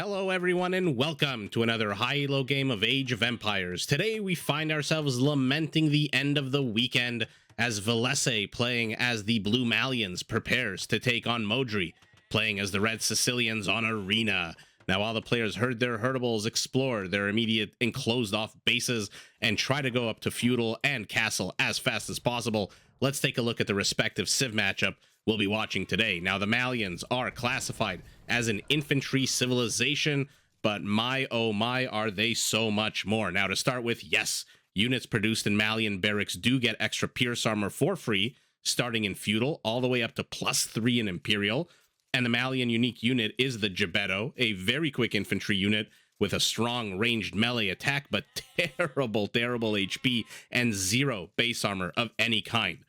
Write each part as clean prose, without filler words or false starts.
Hello everyone and welcome to another high-elo game of Age of Empires. Today we find ourselves lamenting the end of the weekend as Villese, playing as the Blue Malians, prepares to take on Modri, playing as the Red Sicilians on Arena. Now while the players herd their herdables, explore their immediate enclosed off bases, and try to go up to feudal and castle as fast as possible, let's take a look at the respective civ matchup we'll be watching today. Now, the Malians are classified as an infantry civilization, but my oh my, are they so much more. Now, to start with, yes, units produced in Malian barracks do get extra pierce armor for free, starting in feudal all the way up to +3 in imperial. And the Malian unique unit is the Gebetto, a very quick infantry unit with a strong ranged melee attack, but terrible HP and 0 base armor of any kind.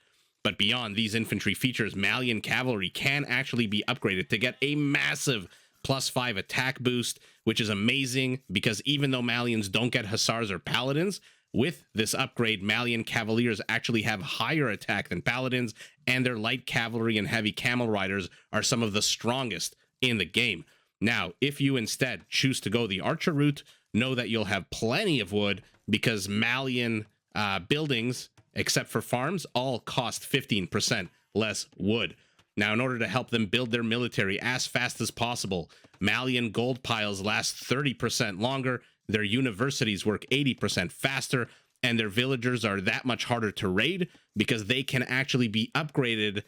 But beyond these infantry features, Malian cavalry can actually be upgraded to get a massive +5 attack boost, which is amazing because even though Malians don't get hussars or paladins, with this upgrade, Malian cavaliers actually have higher attack than paladins, and their light cavalry and heavy camel riders are some of the strongest in the game. Now, if you instead choose to go the archer route, know that you'll have plenty of wood because Malian buildings, except for farms, all cost 15% less wood. Now, in order to help them build their military as fast as possible, Malian gold piles last 30% longer, their universities work 80% faster, and their villagers are that much harder to raid because they can actually be upgraded,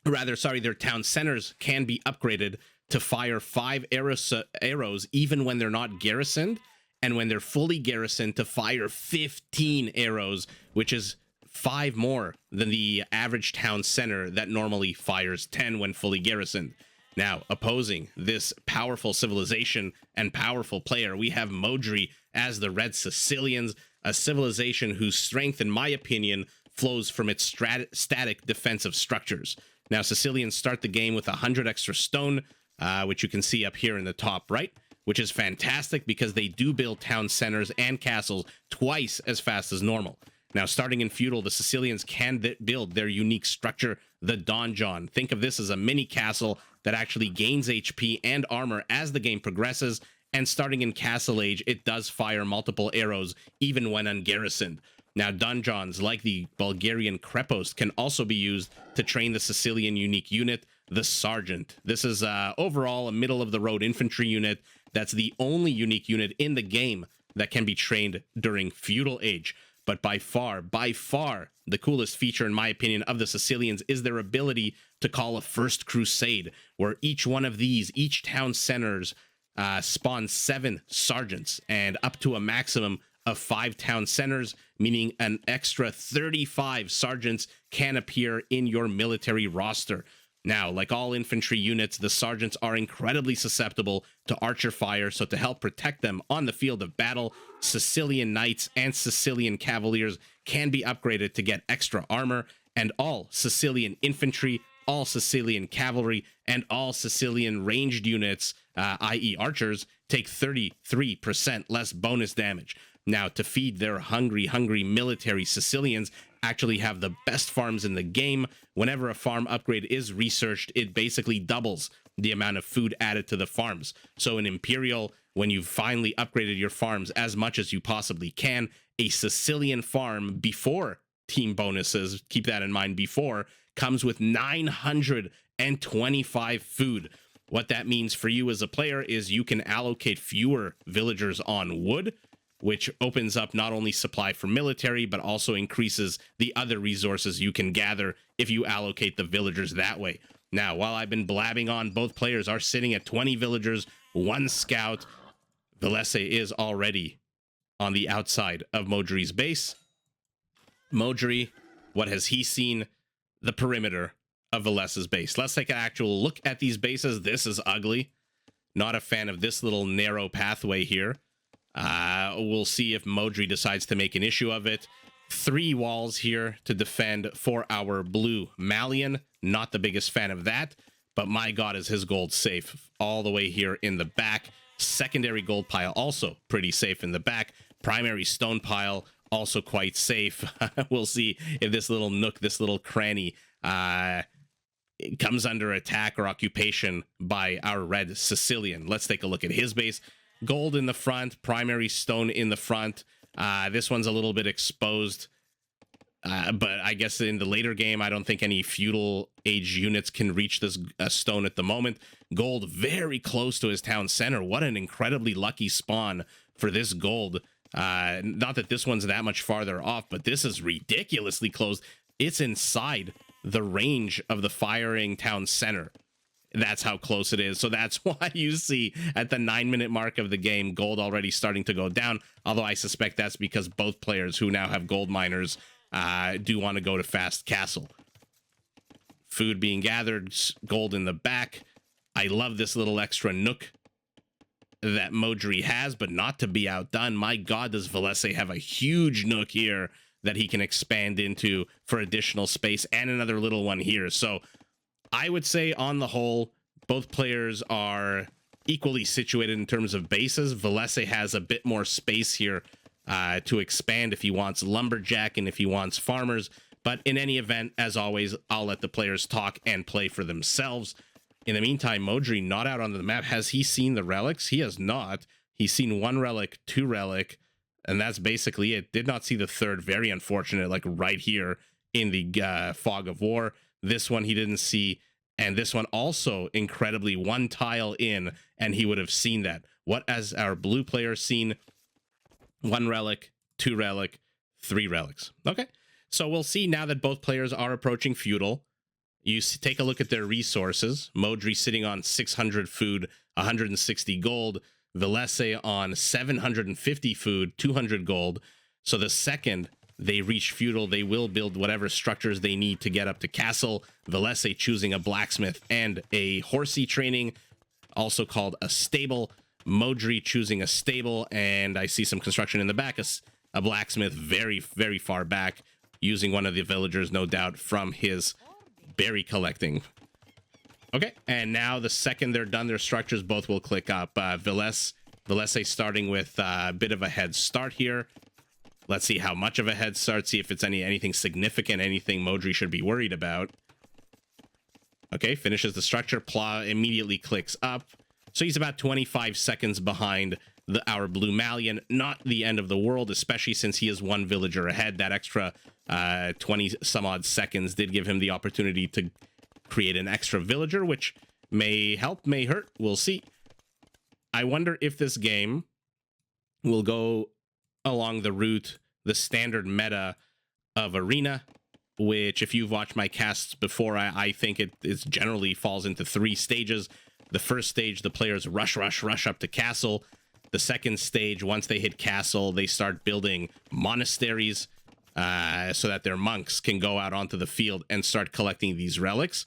their town centers can be upgraded to fire 5 arrows even when they're not garrisoned, and when they're fully garrisoned to fire 15 arrows, which is 5 more than the average town center that normally fires 10 when fully garrisoned. Now, opposing this powerful civilization and powerful player, we have Modri as the Red Sicilians, a civilization whose strength, in my opinion, flows from its static defensive structures. Now, Sicilians start the game with 100 extra stone, which you can see up here in the top right, which is fantastic because they do build town centers and castles twice as fast as normal. Now, starting in feudal, the Sicilians can build their unique structure, the donjon. Think of this as a mini castle that actually gains HP and armor as the game progresses, and starting in Castle Age, it does fire multiple arrows even when ungarrisoned. Now, donjons like the Bulgarian Krepost can also be used to train the Sicilian unique unit, the Sergeant. This is overall a middle-of-the-road infantry unit that's the only unique unit in the game that can be trained during Feudal Age. But by far, the coolest feature, in my opinion, of the Sicilians is their ability to call a First Crusade, where each one of these, each town centers, spawns 7 sergeants and up to a maximum of 5 town centers, meaning an extra 35 sergeants can appear in your military roster. Now, like all infantry units, the sergeants are incredibly susceptible to archer fire, so to help protect them on the field of battle, Sicilian knights and Sicilian cavaliers can be upgraded to get extra armor, and all Sicilian infantry, all Sicilian cavalry, and all Sicilian ranged units, i.e. archers, take 33% less bonus damage. Now, to feed their hungry military, Sicilians actually have the best farms in the game. Whenever a farm upgrade is researched, it basically doubles the amount of food added to the farms. So in Imperial, when you've finally upgraded your farms as much as you possibly can, a Sicilian farm before team bonuses, keep that in mind, before, comes with 925 food. What that means for you as a player is you can allocate fewer villagers on wood, which opens up not only supply for military, but also increases the other resources you can gather if you allocate the villagers that way. Now, while I've been blabbing on, both players are sitting at 20 villagers, 1 scout. Villese is already on the outside of Modri's base. Modri, what has he seen? The perimeter of Vilese's base. Let's take an actual look at these bases. This is ugly. Not a fan of this little narrow pathway here. We'll see if Modri decides to make an issue of it. 3 walls here to defend for our blue Malian. Not the biggest fan of that, but my god, is his gold safe all the way here in the back. Secondary gold pile also pretty safe in the back. Primary stone pile also quite safe. We'll see if this little nook, this little cranny it comes under attack or occupation by our red Sicilian. Let's take a look at his base. Gold in the front, primary stone in the front. This one's a little bit exposed, but I guess in the later game, I don't think any feudal age units can reach this stone at the moment. Gold very close to his town center. What an incredibly lucky spawn for this gold. Not that this one's that much farther off, but this is ridiculously close. It's inside the range of the firing town center. That's how close it is. So that's why you see at the 9-minute mark of the game, gold already starting to go down. Although I suspect that's because both players who now have gold miners do want to go to fast castle. Food being gathered, gold in the back. I love this little extra nook that Modri has, but not to be outdone. My God, does Villese have a huge nook here that he can expand into for additional space, and another little one here. So I would say on the whole, both players are equally situated in terms of bases. Villese has a bit more space here to expand if he wants lumberjack and if he wants farmers. But in any event, as always, I'll let the players talk and play for themselves. In the meantime, Modri not out on the map. Has he seen the relics? He has not. He's seen 1 relic, 2 relic, and that's basically it. Did not see the third. Very unfortunate, like right here in the fog of war. This one he didn't see, and this one also incredibly 1 tile in, and he would have seen that. What has our blue player seen? 1 relic, 2 relic, 3 relics. Okay, so we'll see now that both players are approaching feudal. You take a look at their resources. Modri sitting on 600 food, 160 gold. Villese on 750 food, 200 gold. So the second they reach feudal, they will build whatever structures they need to get up to castle. Villese choosing a blacksmith and a horsey training, also called a stable. Modri choosing a stable, and I see some construction in the back. A blacksmith very, very far back, using one of the villagers, no doubt, from his berry collecting. Okay, and now the second they're done their structures, both will click up. Villese starting with a bit of a head start here. Let's see how much of a head start, see if it's anything significant, anything Modri should be worried about. Okay, finishes the structure, Pla immediately clicks up. So he's about 25 seconds behind our blue Malian. Not the end of the world, especially since he is 1 villager ahead. That extra 20 some odd seconds did give him the opportunity to create an extra villager, which may help, may hurt. We'll see. I wonder if this game will go along the route, the standard meta of Arena, which if you've watched my casts before, I think it generally falls into 3 stages. The first stage, the players rush up to castle. The second stage, once they hit castle, they start building monasteries so that their monks can go out onto the field and start collecting these relics.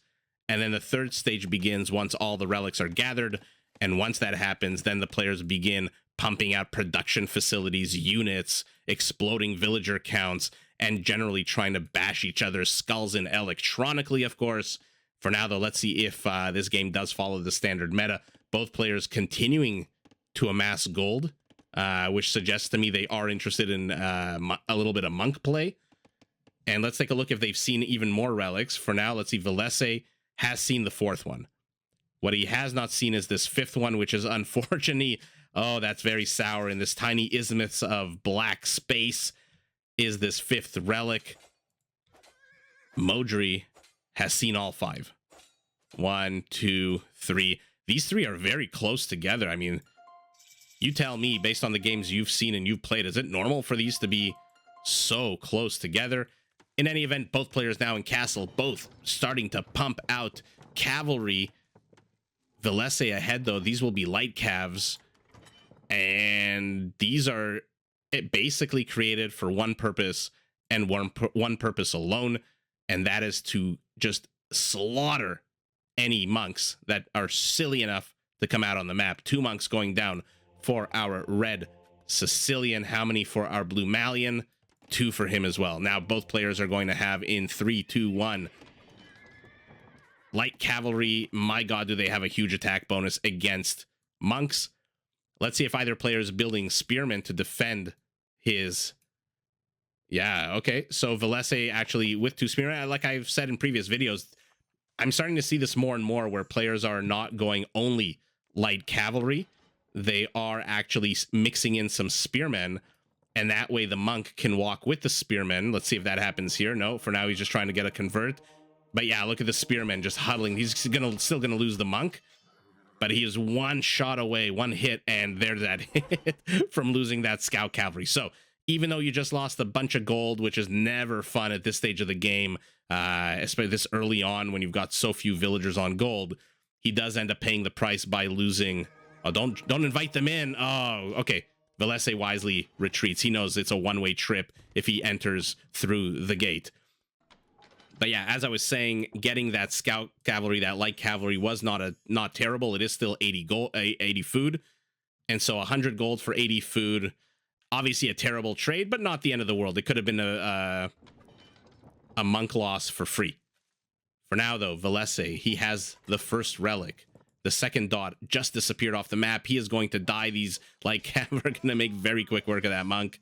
And then the third stage begins once all the relics are gathered. And once that happens, then the players begin pumping out production facilities, units, exploding villager counts, and generally trying to bash each other's skulls in electronically, of course. For now, though, let's see if this game does follow the standard meta. Both players continuing to amass gold, which suggests to me they are interested in a little bit of monk play. And let's take a look if they've seen even more relics. For now, let's see. Villese has seen the 4th one. What he has not seen is this 5th one, which is unfortunately, oh, that's very sour. In this tiny isthmus of black space is this 5th relic. Modri has seen all 5. 1, 2, 3. These 3 are very close together. I mean, you tell me, based on the games you've seen and you've played, is it normal for these to be so close together? In any event, both players now in castle, both starting to pump out cavalry. Villese ahead, though. These will be light cavs. And these are basically created for one purpose and one purpose alone. And that is to just slaughter any monks that are silly enough to come out on the map. 2 monks going down for our red Sicilian. How many for our blue Malian? 2 for him as well. Now both players are going to have in 3, 2, 1. Light cavalry. My God, do they have a huge attack bonus against monks. Let's see if either player is building spearmen to defend his... Yeah, okay. So Villese actually with 2 spearmen, like I've said in previous videos, I'm starting to see this more and more where players are not going only light cavalry. They are actually mixing in some spearmen, and that way the monk can walk with the spearmen. Let's see if that happens here. No, for now he's just trying to get a convert. But yeah, look at the spearmen just huddling. He's still gonna lose the monk, but he is one shot away, one hit, and there's that hit from losing that scout cavalry. So even though you just lost a bunch of gold, which is never fun at this stage of the game, especially this early on when you've got so few villagers on gold, he does end up paying the price by losing. Oh, don't invite them in. Oh, okay. Villese wisely retreats. He knows it's a one-way trip if he enters through the gate. But yeah, as I was saying, getting that scout cavalry, that light cavalry, was not terrible. It is still 80 gold, 80 food, and so 100 gold for 80 food. Obviously a terrible trade, but not the end of the world. It could have been a monk loss for free. For now, though, Villese, he has the first relic. The second dot just disappeared off the map. He is going to die. These light cav are going to make very quick work of that monk,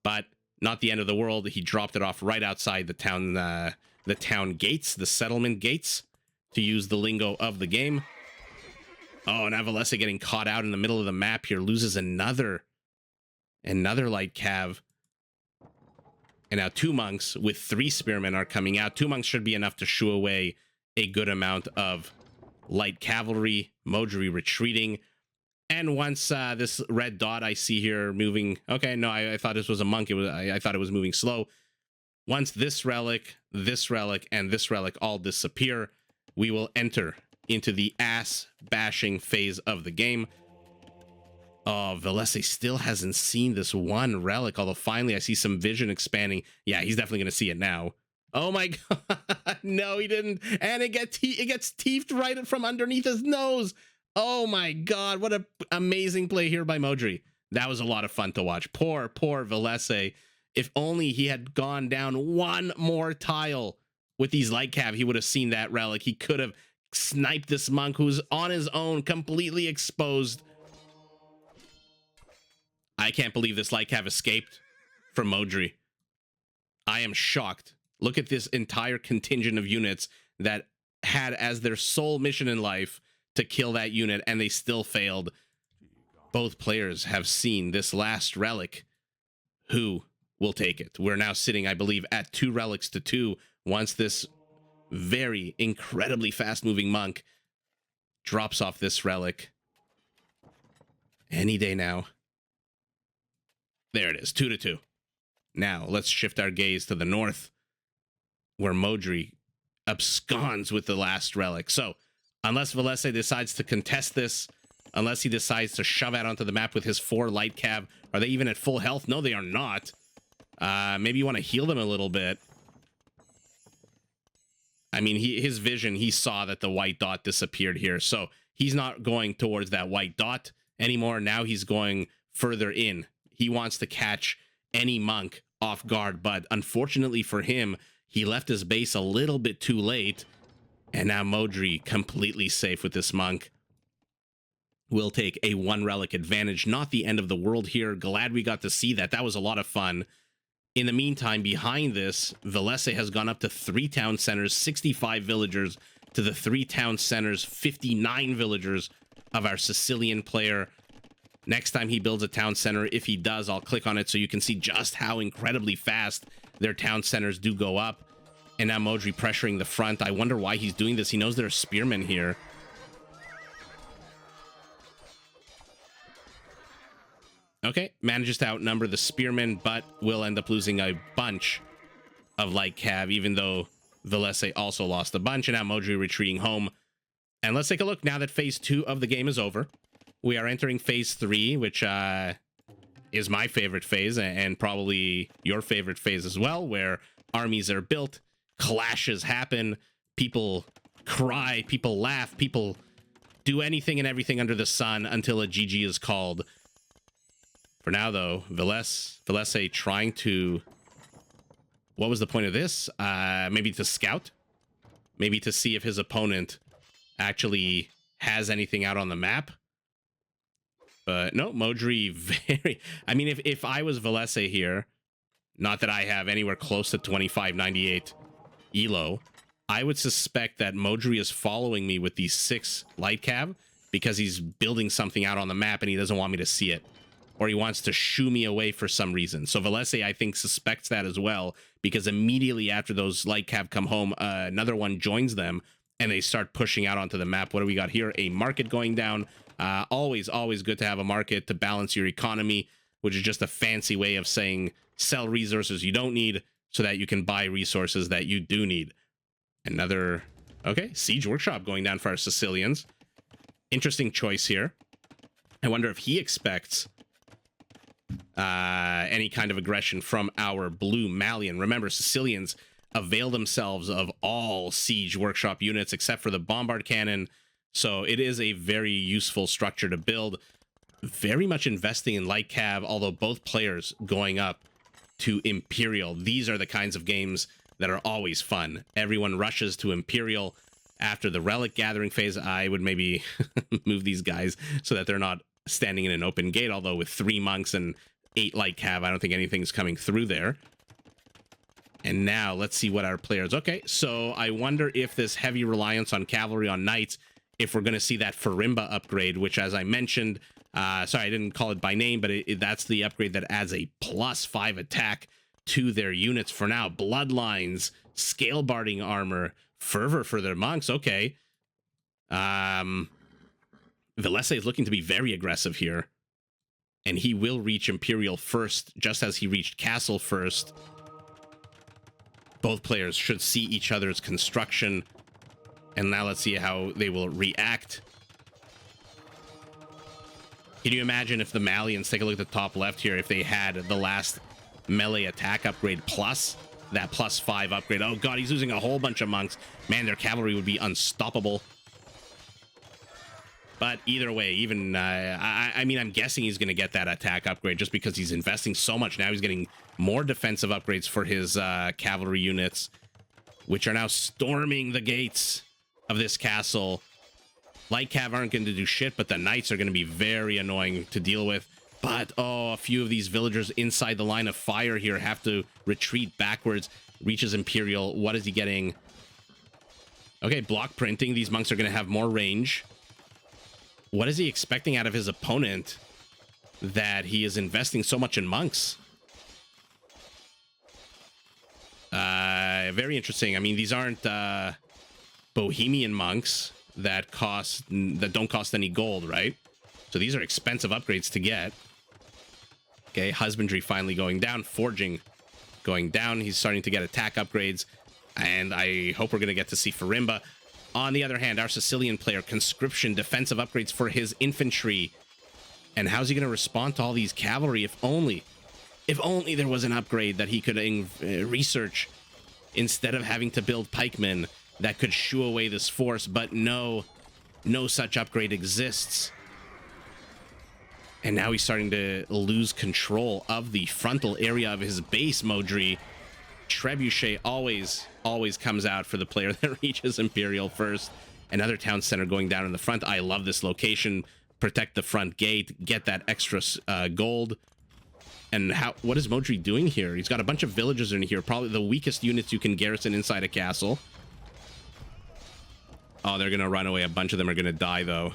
but not the end of the world. He dropped it off right outside the town gates, the settlement gates, to use the lingo of the game. Oh, now Villese getting caught out in the middle of the map here, loses another light cav. And now 2 monks with 3 spearmen are coming out. 2 monks should be enough to shoo away a good amount of light cavalry. Modri retreating. And once this red dot I see here moving... Okay, no, I thought this was a monk. I thought it was moving slow. Once this relic, and this relic all disappear, we will enter into the ass-bashing phase of the game. Oh, Villese still hasn't seen this one relic, although finally I see some vision expanding. Yeah, he's definitely going to see it now. Oh my god, no, he didn't. And it gets teethed right from underneath his nose. Oh my god, what an amazing play here by Modri. That was a lot of fun to watch. Poor Villese. If only he had gone down one more tile with these light cav, he would have seen that relic. He could have sniped this monk who's on his own, completely exposed. I can't believe this light cav escaped from Modri. I am shocked. Look at this entire contingent of units that had as their sole mission in life to kill that unit, and they still failed. Both players have seen this last relic. Who will take it? We're now sitting, I believe, at 2 relics to 2 once this very incredibly fast-moving monk drops off this relic. Any day now. There it is, 2 to 2. Now, let's shift our gaze to the north, where Modri absconds with the last relic. So, unless Villese decides to contest this, unless he decides to shove out onto the map with his 4 light cav, are they even at full health? No, they are not. Maybe you want to heal them a little bit. I mean, his vision, he saw that the white dot disappeared here, so he's not going towards that white dot anymore. Now he's going further in. He wants to catch any monk off guard, but unfortunately for him, he left his base a little bit too late, and now Modri completely safe with this monk. We'll take a 1 relic advantage. Not the end of the world here. Glad we got to see that. That was a lot of fun. In the meantime, behind this, Villese has gone up to 3 town centers, 65 villagers, to the 3 town centers, 59 villagers of our Sicilian player. Next time he builds a town center, if he does, I'll click on it so you can see just how incredibly fast their town centers do go up. And now Modri pressuring the front. I wonder why he's doing this. He knows there are spearmen here. Okay, manages to outnumber the spearmen, but will end up losing a bunch of light cav, even though Villese also lost a bunch. And now Modri retreating home. And let's take a look now that phase 2 of the game is over. We are entering phase 3, which is my favorite phase, and probably your favorite phase as well, where armies are built, clashes happen, people cry, people laugh, people do anything and everything under the sun until a GG is called. For now, though, Villese trying to... What was the point of this? Maybe to scout? Maybe to see if his opponent actually has anything out on the map? But no, Modri very... I mean, if I was Villese here, not that I have anywhere close to 2598 Elo, I would suspect that Modri is following me with these 6 light cav because he's building something out on the map and he doesn't want me to see it. Or he wants to shoo me away for some reason. So Villese, I think, suspects that as well, because immediately after those light cav come home, another one joins them, and they start pushing out onto the map. What do we got here? A market going down. Always good to have a market to balance your economy, which is just a fancy way of saying sell resources you don't need so that you can buy resources that you do need. Another, okay, siege workshop going down for our Sicilians. Interesting choice here. I wonder if he expects any kind of aggression from our blue Malian. Remember, Sicilians avail themselves of all siege workshop units except for the bombard cannon, so it is a very useful structure to build. Very much investing in light cav, although both players going up to Imperial. These are the kinds of games that are always fun. Everyone rushes to Imperial after the relic gathering phase. I would maybe move these guys so that they're not standing in an open gate, although with 3 monks and 8 light cav, I don't think anything's coming through there. And now let's see what our players... Okay, so I wonder if this heavy reliance on cavalry on knights, if we're going to see that Farimba upgrade, which, as I mentioned, sorry, I didn't call it by name, but that's the upgrade that adds a +5 attack to their units for now. Bloodlines, scale barding armor, fervor for their monks. Okay. Villese is looking to be very aggressive here. And he will reach Imperial first, just as he reached Castle first. Both players should see each other's construction. And now let's see how they will react. Can you imagine if the Malians, take a look at the top left here, if they had the last melee attack upgrade plus that +5 upgrade? Oh god, he's losing a whole bunch of monks. Man, their cavalry would be unstoppable. But either way, even, I mean, I'm guessing he's going to get that attack upgrade just because he's investing so much. Now he's getting more defensive upgrades for his cavalry units, which are now storming the gates of this castle. Light cav aren't going to do shit, but the knights are going to be very annoying to deal with. But, oh, a few of these villagers inside the line of fire here have to retreat backwards. Reaches Imperial. What is he getting? Okay, block printing. These monks are going to have more range. What is he expecting out of his opponent that he is investing so much in monks? Very interesting. I mean, these aren't Bohemian monks that don't cost any gold, right? So these are expensive upgrades to get. Okay, husbandry finally going down, forging going down. He's starting to get attack upgrades, and I hope we're going to get to see Farimba. On the other hand, our Sicilian player, conscription, defensive upgrades for his infantry. And how's he going to respond to all these cavalry? If only there was an upgrade that he could research instead of having to build pikemen that could shoo away this force. But no such upgrade exists. And now he's starting to lose control of the frontal area of his base, Modri. Trebuchet always comes out for the player that reaches Imperial first. Another town center going down in the front. I love this location. Protect the front gate. Get that extra gold. And what is Modri doing here? He's got a bunch of villagers in here. Probably the weakest units you can garrison inside a castle. Oh, they're going to run away. A bunch of them are going to die, though.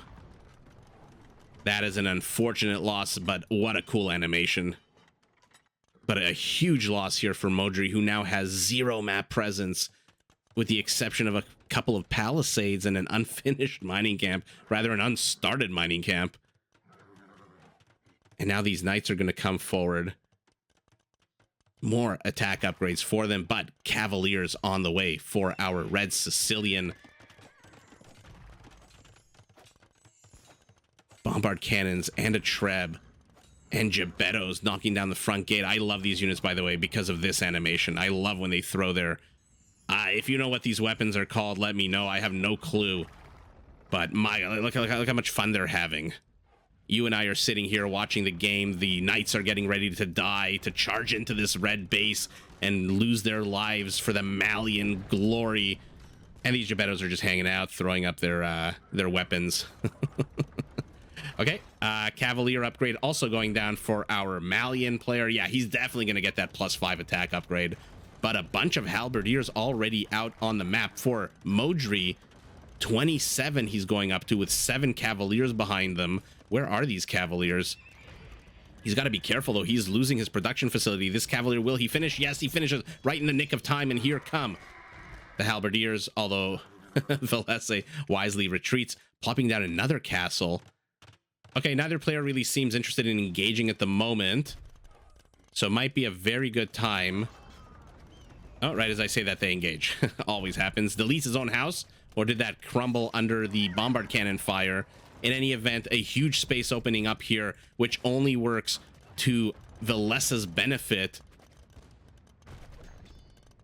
That is an unfortunate loss, but what a cool animation. But a huge loss here for Modri, who now has 0 map presence, with the exception of a couple of palisades and an unfinished mining camp, rather an unstarted mining camp. And now these knights are going to come forward. More attack upgrades for them, but cavaliers on the way for our red Sicilian. Bombard cannons and a treb. And Gebettos knocking down the front gate. I love these units, by the way, because of this animation. I love when they throw their... if you know what these weapons are called, let me know. I have no clue. But look how much fun they're having. You and I are sitting here watching the game. The knights are getting ready to die, to charge into this red base and lose their lives for the Malian glory. And these Gebettos are just hanging out, throwing up their weapons. Okay, Cavalier upgrade also going down for our Malian player. Yeah, he's definitely going to get that +5 attack upgrade. but a bunch of halberdiers already out on the map for Modri. 27 he's going up to with 7 cavaliers behind them. Where are these cavaliers? He's got to be careful, though. He's losing his production facility. This cavalier, will he finish? Yes, he finishes right in the nick of time, and here come the halberdiers, although Villese wisely retreats, plopping down another castle. Okay, neither player really seems interested in engaging at the moment, so it might be a very good time. Oh, right as I say that, they engage. Always happens. Deletes his own house, or did that crumble under the bombard cannon fire? In any event, a huge space opening up here, which only works to Villese's benefit.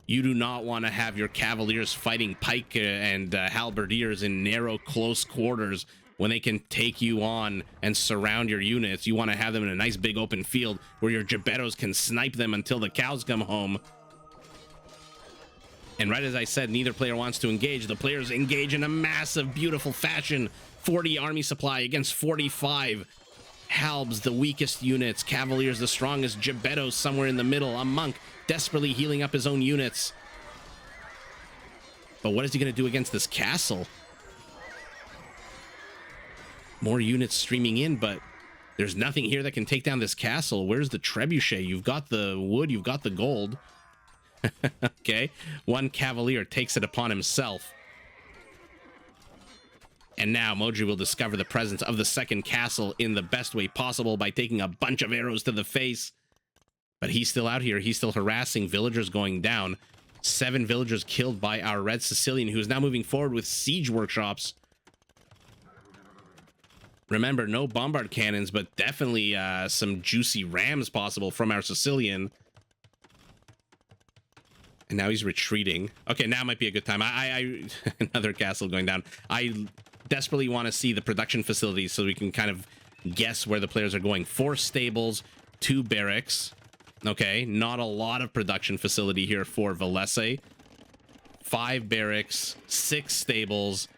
You do not want to have your cavaliers fighting pike and halberdiers in narrow, close quarters when they can take you on and surround your units. You want to have them in a nice big open field where your Gebettos can snipe them until the cows come home. And right as I said, neither player wants to engage. The players engage in a massive, beautiful fashion. 40 army supply against 45. Halbs, the weakest units. Cavaliers, the strongest. Gebettos somewhere in the middle. A monk desperately healing up his own units. But what is he going to do against this castle? More units streaming in, but there's nothing here that can take down this castle. Where's the trebuchet? You've got the wood, you've got the gold. Okay, one cavalier takes it upon himself. And now Modri will discover the presence of the second castle in the best way possible by taking a bunch of arrows to the face. But he's still out here. He's still harassing. Villagers going down. 7 villagers killed by our red Sicilian, who is now moving forward with siege workshops. Remember, no bombard cannons, but definitely some juicy rams possible from our Sicilian. And now he's retreating. Okay, now might be a good time. Another castle going down. I desperately want to see the production facilities so we can kind of guess where the players are going. 4 stables, 2 barracks. Okay, not a lot of production facility here for Villese. 5 barracks, 6 stables,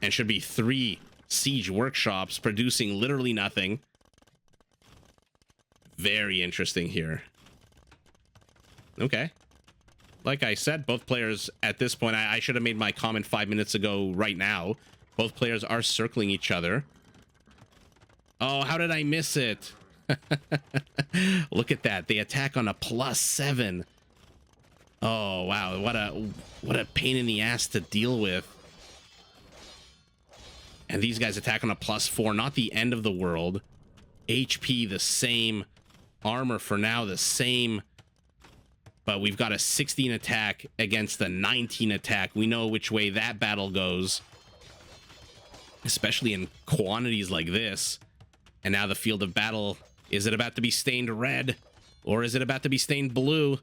and should be 3 siege workshops producing literally nothing. Very interesting here. Okay. Like I said, both players at this point, I should have made my comment 5 minutes ago right now. Both players are circling each other. Oh, how did I miss it? Look at that. They attack on a +7. Oh, wow. What a pain in the ass to deal with. And these guys attack on a +4. Not the end of the world. HP the same. Armor for now the same. But we've got a 16 attack against the 19 attack. We know which way that battle goes. Especially in quantities like this. And now the field of battle. Is it about to be stained red? Or is it about to be stained blue?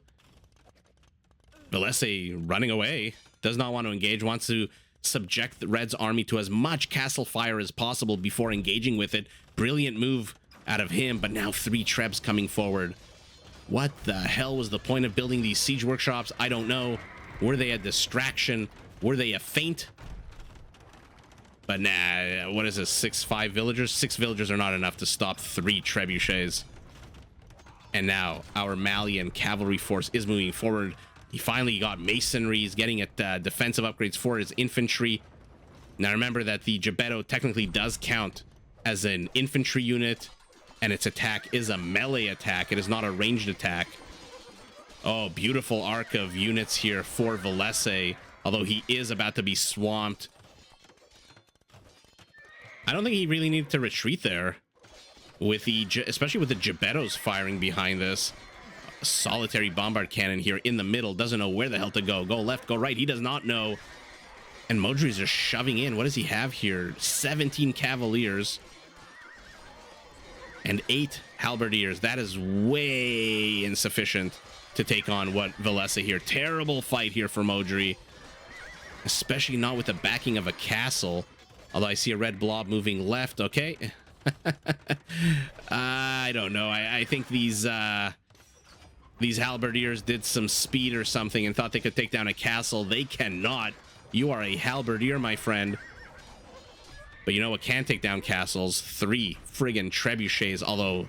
Villese running away. Does not want to engage. Wants to subject the Red's army to as much castle fire as possible before engaging with it. Brilliant move out of him. But now 3 trebs coming forward. What the hell was the point of building these siege workshops? I don't know. Were they a distraction? Were they a feint? But nah, what is this? 5 villagers? 6 villagers are not enough to stop 3 trebuchets. And now our Malian cavalry force is moving forward. He finally got masonry. He's getting at defensive upgrades for his infantry. Now remember that the Gebetto technically does count as an infantry unit. And its attack is a melee attack. It is not a ranged attack. Oh, beautiful arc of units here for Villese. Although he is about to be swamped. I don't think he really needed to retreat there. With the, especially with the Gebettos firing behind this. A solitary bombard cannon here in the middle. Doesn't know where the hell to go. Go left, go right. He does not know. And Modri's just shoving in. What does he have here? 17 cavaliers. And 8 halberdiers. That is way insufficient to take on what Villese here. Terrible fight here for Modri. Especially not with the backing of a castle. Although I see a red blob moving left. Okay. I don't know. I think these halberdiers did some speed or something and thought they could take down a castle. They cannot. You are a halberdier, my friend. But you know what can take down castles? 3 friggin' trebuchets, although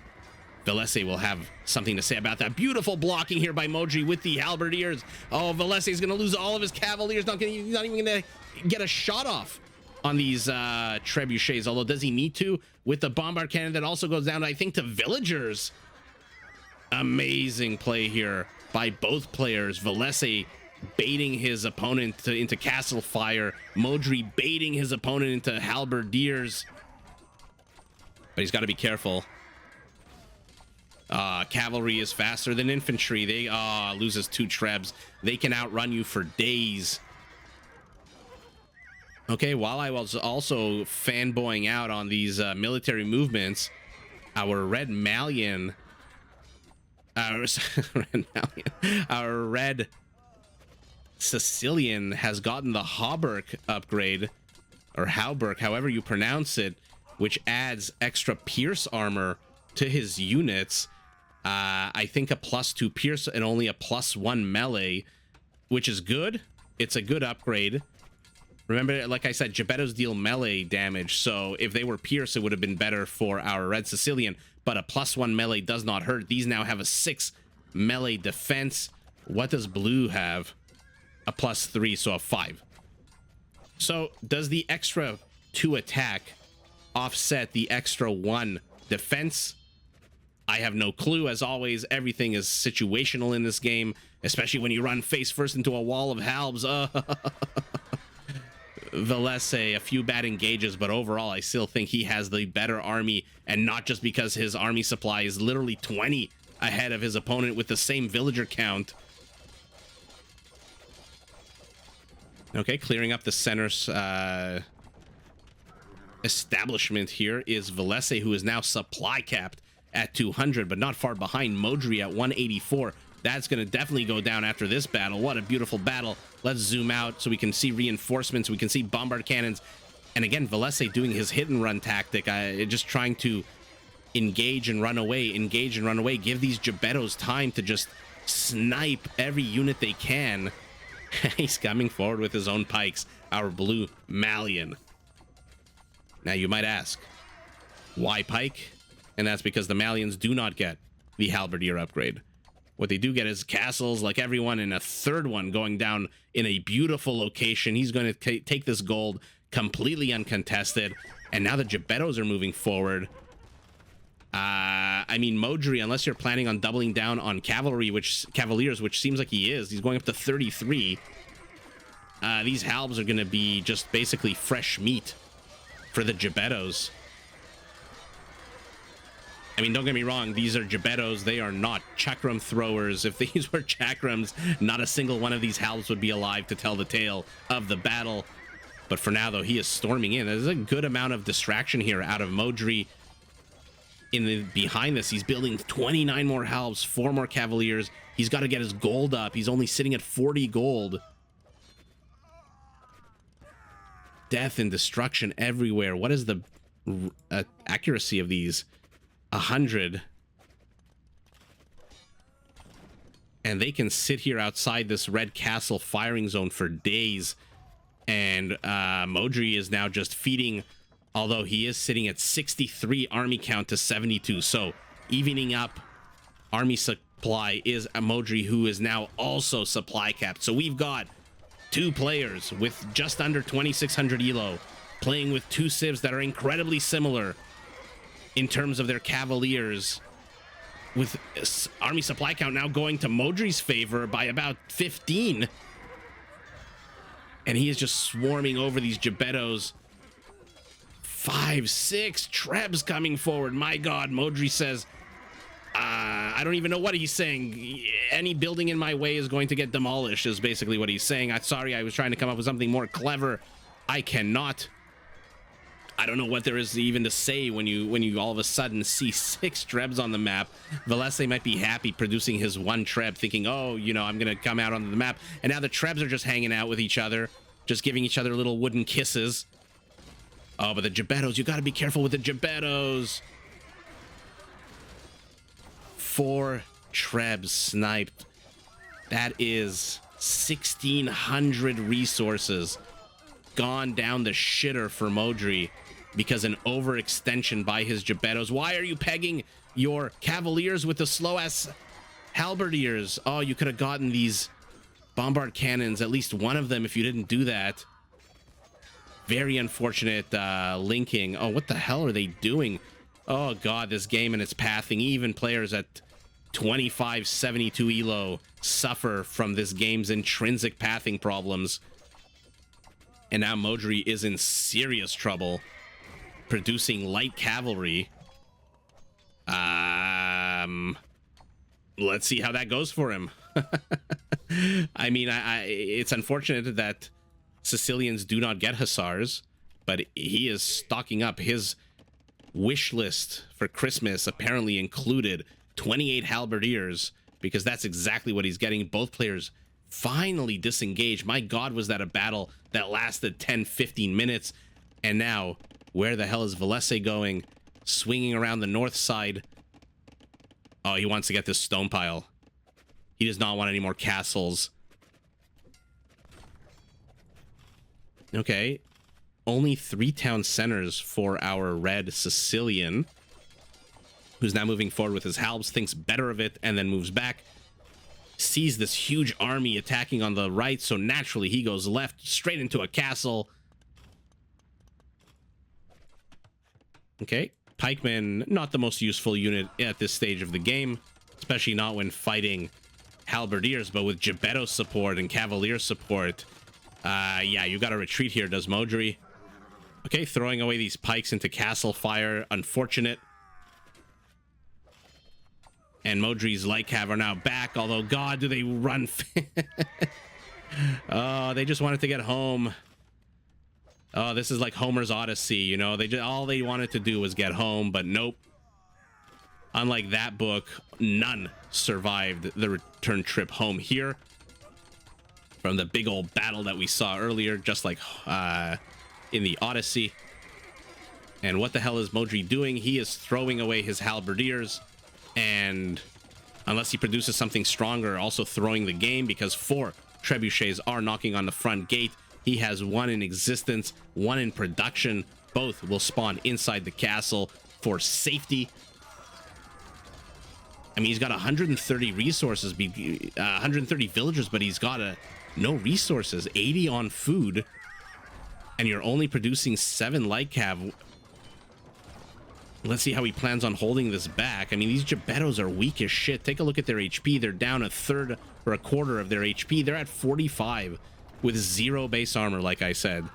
Villese will have something to say about that. Beautiful blocking here by Modri with the halberdiers. Oh, Villese is going to lose all of his cavaliers. He's not even going to get a shot off on these trebuchets, although does he need to? With the bombard cannon that also goes down, I think, to villagers. Amazing play here by both players. Villese baiting his opponent into castle fire. Modri baiting his opponent into halberdiers. But he's got to be careful. Cavalry is faster than infantry. They loses 2 trebs. They can outrun you for days. Okay, while I was also fanboying out on these military movements, our red Malian, our red Sicilian has gotten the Hauberk upgrade, or Hauberk, however you pronounce it, which adds extra pierce armor to his units. I think a +2 pierce and only a +1 melee, which is good. It's a good upgrade. Remember, like I said, Gebettos deal melee damage, so if they were pierce, it would have been better for our red Sicilian, but a +1 melee does not hurt. These now have a 6 melee defense. What does blue have? A +3, so a 5. So does the extra 2 attack offset the extra 1 defense? I have no clue. As always, everything is situational in this game, especially when you run face first into a wall of halbs. Villese, a few bad engages, but overall I still think he has the better army, and not just because his army supply is literally 20 ahead of his opponent with the same villager count. Okay, clearing up the center's establishment here is Villese, who is now supply capped at 200, but not far behind Modri at 184. That's going to definitely go down after this battle. What a beautiful battle. Let's zoom out so we can see reinforcements. We can see bombard cannons. And again, Villese doing his hit and run tactic, just trying to engage and run away, engage and run away. Give these Gebettos time to just snipe every unit they can. He's coming forward with his own pikes, our blue Malian. Now you might ask, why pike? And that's because the Malians do not get the halberdier upgrade. What they do get is castles like everyone, and a third one going down in a beautiful location. He's going to take this gold completely uncontested. And now the Gebettos are moving forward. I mean, Modri, unless you're planning on doubling down on cavaliers, which seems like he is. He's going up to 33. These halbs are going to be just basically fresh meat for the Gebettos. I mean, don't get me wrong, these are Gebettos. They are not chakram throwers. If these were chakrams, not a single one of these halbs would be alive to tell the tale of the battle. But for now, though, he is storming in. There's a good amount of distraction here out of Modri. Behind this, he's building 29 more halbs, 4 more cavaliers. He's got to get his gold up. He's only sitting at 40 gold. Death and destruction everywhere. What is the accuracy of these? 100. And they can sit here outside this red castle firing zone for days. And Modri is now just feeding, although he is sitting at 63 army count to 72. So evening up army supply is a Modri, who is now also supply capped. So we've got 2 players with just under 2600 elo playing with 2 civs that are incredibly similar in terms of their cavaliers, with army supply count now going to Modri's favor by about 15. And he is just swarming over these Gebettos. 5, 6 trebs coming forward. My God, Modri says, I don't even know what he's saying. Any building in my way is going to get demolished, is basically what he's saying. I'm sorry, I was trying to come up with something more clever. I cannot. I don't know what there is even to say when you all of a sudden see 6 trebs on the map. Villese might be happy producing his 1 treb, thinking, oh, you know, I'm going to come out onto the map. And now the trebs are just hanging out with each other, just giving each other little wooden kisses. Oh, but the Gebettos, you got to be careful with the Gebettos. 4 trebs sniped. That is 1,600 resources gone down the shitter for Modri. because an overextension by his Gebettos. Why are you pegging your cavaliers with the slow-ass halberdiers? Oh, you could have gotten these bombard cannons, at least one of them, if you didn't do that. Very unfortunate linking. Oh, what the hell are they doing? Oh, God, this game and its pathing. Even players at 2572 Elo suffer from this game's intrinsic pathing problems. And now Modri is in serious trouble, producing light cavalry. Let's see how that goes for him. I mean, it's unfortunate that Sicilians do not get hussars, but he is stocking up. His wish list for Christmas apparently included 28 halberdiers, because that's exactly what he's getting. Both players finally disengaged. My God, was that a battle that lasted 10-15 minutes? And now, where the hell is Villese going? Swinging around the north side. Oh, he wants to get this stone pile. He does not want any more castles. Okay. Only 3 town centers for our red Sicilian, who's now moving forward with his halbs, thinks better of it, and then moves back. Sees this huge army attacking on the right, so naturally he goes left, straight into a castle. Okay. Pikemen, not the most useful unit at this stage of the game, especially not when fighting halberdiers, but with Gebetto support and cavalier support. Yeah, you gotta retreat here, does Modri. Okay, throwing away these pikes into castle fire. Unfortunate. And Modri's light cav are now back, although, God, do they run. Oh, they just wanted to get home. Oh, this is like Homer's Odyssey, you know? All they wanted to do was get home, but nope. Unlike that book, none survived the return trip home here from the big old battle that we saw earlier, just like in the Odyssey. And what the hell is Modri doing? He is throwing away his halberdiers, and unless he produces something stronger, also throwing the game, because 4 trebuchets are knocking on the front gate. He has 1 in existence, 1 in production. Both will spawn inside the castle for safety. I mean, he's got 130 resources, 130 villagers, but he's got no resources, 80 on food, and you're only producing 7 light cav. Let's see how he plans on holding this back. I mean, these Gebettos are weak as shit. Take a look at their HP. They're down a third or a quarter of their HP. They're at 45 with 0 base armor, like I said.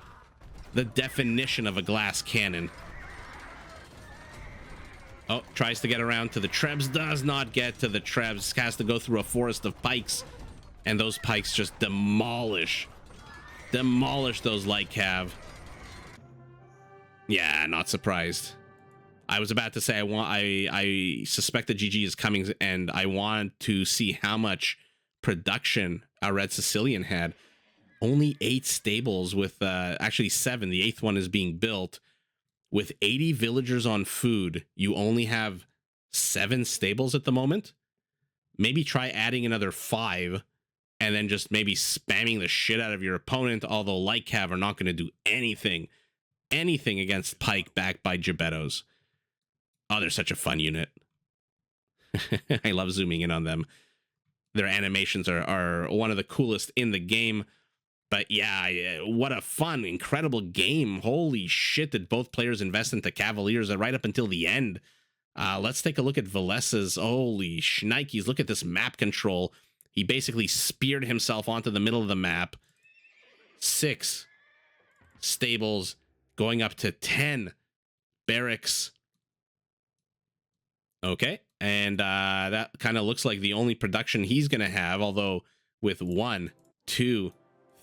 The definition of a glass cannon. Oh, tries to get around to the trebs. Does not get to the trebs. Has to go through a forest of pikes. And those pikes just demolish those light cav. Yeah, not surprised. I was about to say I suspect that GG is coming, and I want to see how much production our red Sicilian had. Only 8 stables with actually 7. The 8th one is being built. With 80 villagers on food, you only have 7 stables at the moment. Maybe try adding another 5, and then just maybe spamming the shit out of your opponent, although light cav are not going to do anything against pike backed by Gebettos. Oh, they're such a fun unit. I love zooming in on them. Their animations are one of the coolest in the game. But yeah, what a fun, incredible game. Holy shit, did both players invest into Cavaliers right up until the end. Let's take a look at Villese's. Holy shnikes, look at this map control. He basically speared himself onto the middle of the map. 6 stables, going up to 10 barracks. Okay, and that kind of looks like the only production he's going to have, although with 1, 2,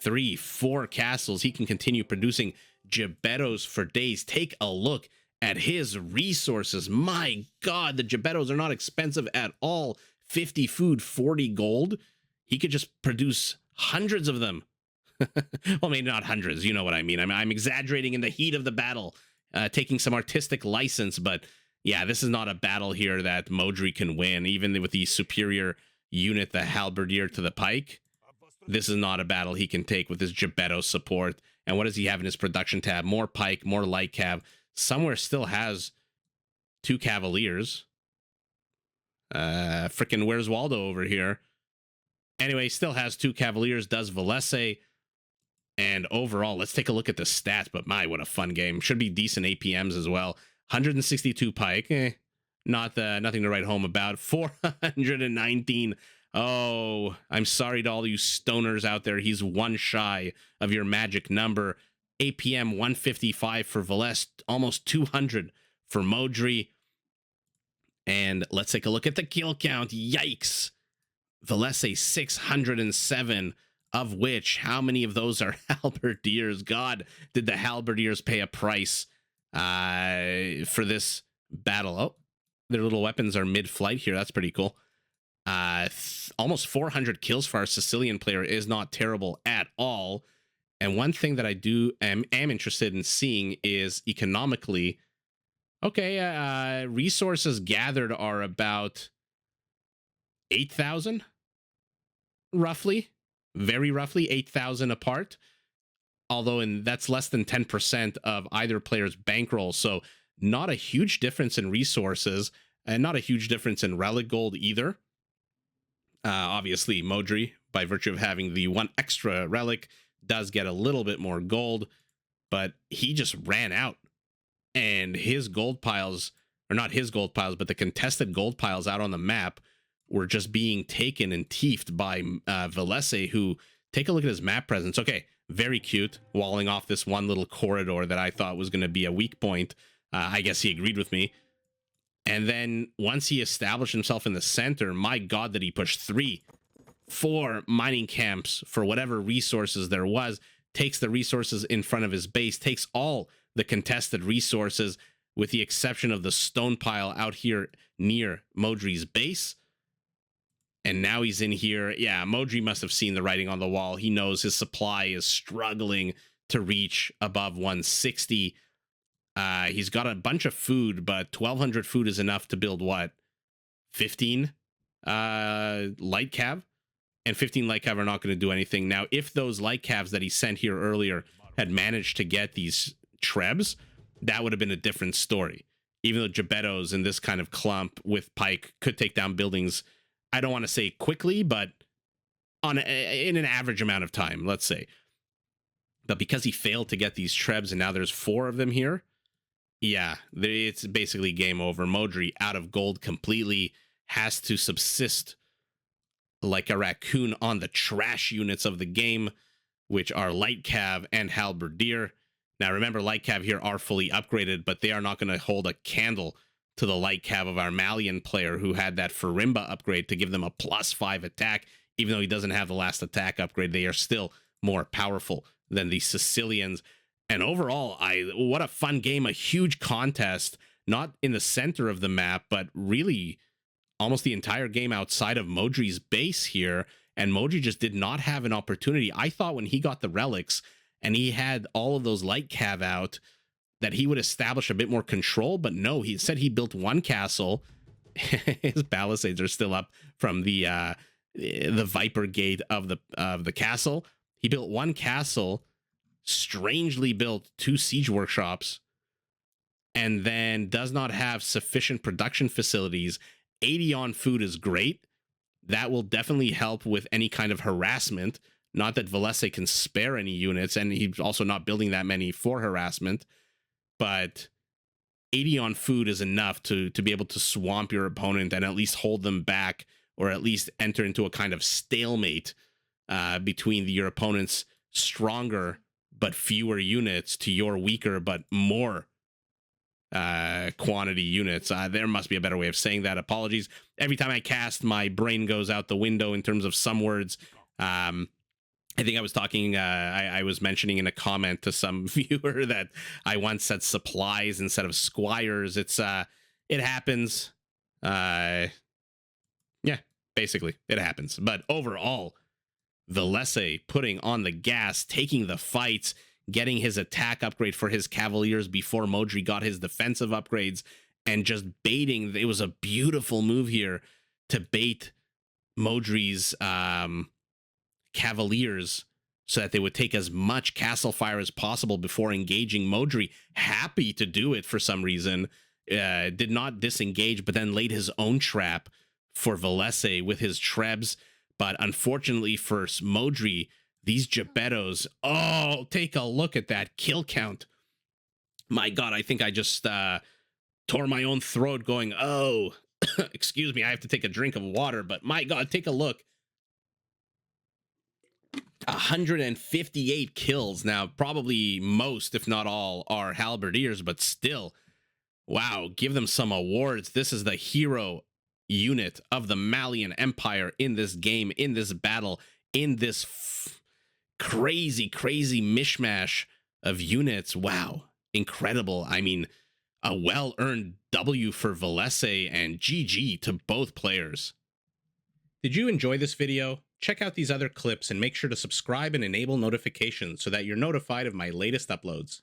3, 4 castles, he can continue producing Gebettos for days. Take a look at his resources. My God, the Gebettos are not expensive at all. 50 food, 40 gold. He could just produce hundreds of them. Well, maybe not hundreds, you know what I mean. I'm exaggerating in the heat of the battle, taking some artistic license, but yeah, this is not a battle here that Modri can win, even with the superior unit, the halberdier to the pike. This is not a battle he can take with his Gebetto support. And what does he have in his production tab? More pike, more light cav. somewhere still has 2 cavaliers. Freaking where's Waldo over here? Anyway, still has 2 cavaliers, does Villese. And overall, let's take a look at the stats. But my, what a fun game. Should be decent APMs as well. 162 pike. Nothing to write home about. 419. Oh, I'm sorry to all you stoners out there. He's one shy of your magic number. APM 155 for Villese. Almost 200 for Modri. And let's take a look at the kill count. Yikes. Villese 607, of which how many of those are halberdiers? God, did the halberdiers pay a price for this battle? Oh, their little weapons are mid-flight here. That's pretty cool. Almost 400 kills for our Sicilian player is not terrible at all. And one thing that I am interested in seeing is economically. Okay, resources gathered are about 8,000, roughly, very roughly 8,000 apart. Although that's less than 10% of either player's bankroll. So not a huge difference in resources and not a huge difference in relic gold either. Obviously, Modri, by virtue of having the 1 extra relic, does get a little bit more gold, but he just ran out. And his gold piles, or not his gold piles, but the contested gold piles out on the map were just being taken and teefed by Villese, who, take a look at his map presence. Okay, very cute, walling off this one little corridor that I thought was going to be a weak point. I guess he agreed with me. And then once he established himself in the center, my God, that he pushed 3, 4 mining camps for whatever resources there was, takes the resources in front of his base, takes all the contested resources with the exception of the stone pile out here near Modri's base. And now he's in here. Yeah, Modri must have seen the writing on the wall. He knows his supply is struggling to reach above 160. He's got a bunch of food, but 1,200 food is enough to build what? 15 light cav? And 15 light cav are not going to do anything. Now, if those light cavs that he sent here earlier had managed to get these trebs, that would have been a different story. Even though Gebettos in this kind of clump with pike could take down buildings, I don't want to say quickly, but in an average amount of time, let's say. But because he failed to get these trebs and now there's 4 of them here, yeah, it's basically game over. Modri, out of gold completely, has to subsist like a raccoon on the trash units of the game, which are light cav and halberdier. Now, remember, light cav here are fully upgraded, but they are not going to hold a candle to the light cav of our Malian player who had that Farimba upgrade to give them a +5 attack. Even though he doesn't have the last attack upgrade, they are still more powerful than the Sicilians. And overall, what a fun game, a huge contest, not in the center of the map, but really almost the entire game outside of Modri's base here. And Modri just did not have an opportunity. I thought when he got the relics and he had all of those light cav out, that he would establish a bit more control, but no, he said he built 1 castle. His palisades are still up from the Viper Gate of the castle. He built 1 castle, strangely built 2 siege workshops, and then does not have sufficient production facilities. 80 on food is great. That will definitely help with any kind of harassment. Not that Villese can spare any units, and he's also not building that many for harassment. But 80 on food is enough to be able to swamp your opponent and at least hold them back, or at least enter into a kind of stalemate between your opponent's stronger but fewer units to your weaker but more quantity units. There must be a better way of saying that. Apologies. Every time I cast, my brain goes out the window in terms of some words. I think I was talking, I was mentioning in a comment to some viewer that I once said supplies instead of squires. It happens. Yeah, basically it happens. But overall, Villese putting on the gas, taking the fights, getting his attack upgrade for his cavaliers before Modri got his defensive upgrades, and just baiting. It was a beautiful move here to bait Modri's cavaliers so that they would take as much castle fire as possible before engaging. Modri, happy to do it for some reason, did not disengage, but then laid his own trap for Villese with his trebs. But unfortunately for Modri, these Gebettos, oh, take a look at that kill count. My God, I think I just tore my own throat going, oh, excuse me, I have to take a drink of water. But my God, take a look. 158 kills. Now, probably most, if not all, are halberdiers, but still, wow, give them some awards. This is the hero unit of the Malian Empire in this game, in this battle, in this crazy mishmash of units. Wow, incredible. I mean, a well-earned W for Villese, and GG to both players. Did you enjoy this video? Check out these other clips and make sure to subscribe and enable notifications so that you're notified of my latest uploads.